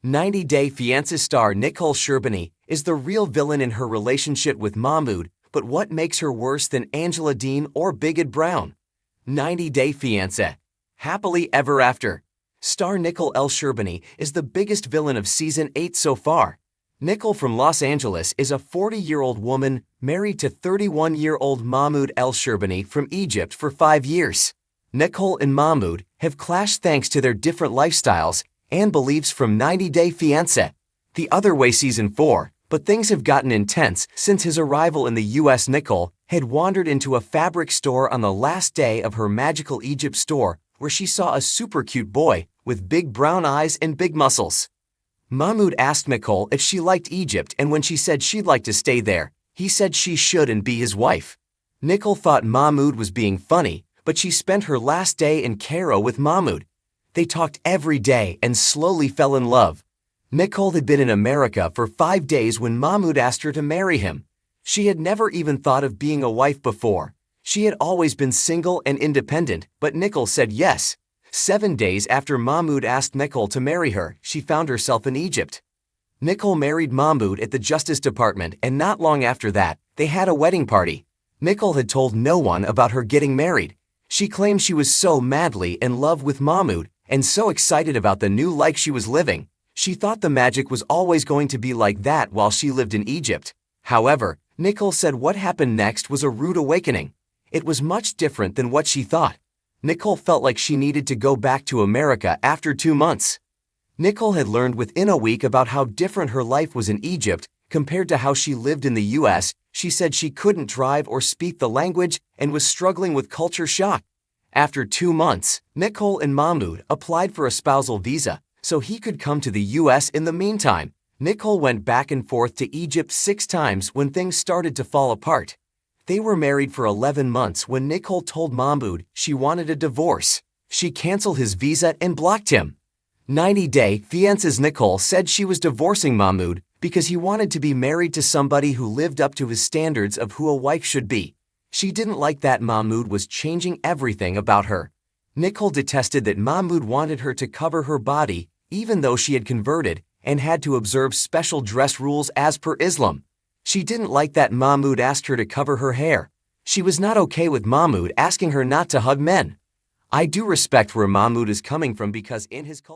90 Day Fiancé star Nicole Sherbany is the real villain in her relationship with Mahmoud, but what makes her worse than Angela Dean or Bigot Brown? 90 Day Fiancé. Happily Ever After. Star Nicole Sherbany is the biggest villain of Season 8 so far. Nicole from Los Angeles is a 40-year-old woman married to 31-year-old Mahmoud Sherbany from Egypt for 5 years. Nicole and Mahmoud have clashed thanks to their different lifestyles and beliefs from 90 Day Fiancé, The Other Way Season 4, but things have gotten intense since his arrival in the US. Nicole had wandered into a fabric store on the last day of her magical Egypt store where she saw a super cute boy with big brown eyes and big muscles. Mahmoud asked Nicole if she liked Egypt, and when she said she'd like to stay there, he said she should and be his wife. Nicole thought Mahmoud was being funny, but she spent her last day in Cairo with Mahmoud. They talked every day and slowly fell in love. Nicole had been in America for 5 days when Mahmoud asked her to marry him. She had never even thought of being a wife before. She had always been single and independent, but Nicole said yes. 7 days after Mahmoud asked Nicole to marry her, she found herself in Egypt. Nicole married Mahmoud at the Justice Department, and not long after that, they had a wedding party. Nicole had told no one about her getting married. She claimed she was so madly in love with Mahmoud and so excited about the new life she was living. She thought the magic was always going to be like that while she lived in Egypt. However, Nicole said what happened next was a rude awakening. It was much different than what she thought. Nicole felt like she needed to go back to America after 2 months. Nicole had learned within a week about how different her life was in Egypt compared to how she lived in the US. She said she couldn't drive or speak the language and was struggling with culture shock. After 2 months, Nicole and Mahmoud applied for a spousal visa so he could come to the US. In the meantime, Nicole went back and forth to Egypt 6 times when things started to fall apart. They were married for 11 months when Nicole told Mahmoud she wanted a divorce. She canceled his visa and blocked him. 90 Day Fiancé's Nicole said she was divorcing Mahmoud because he wanted to be married to somebody who lived up to his standards of who a wife should be. She didn't like that Mahmoud was changing everything about her. Nicole detested that Mahmoud wanted her to cover her body even though she had converted and had to observe special dress rules as per Islam. She didn't like that Mahmoud asked her to cover her hair. She was not okay with Mahmoud asking her not to hug men. I do respect where Mahmoud is coming from because in his culture,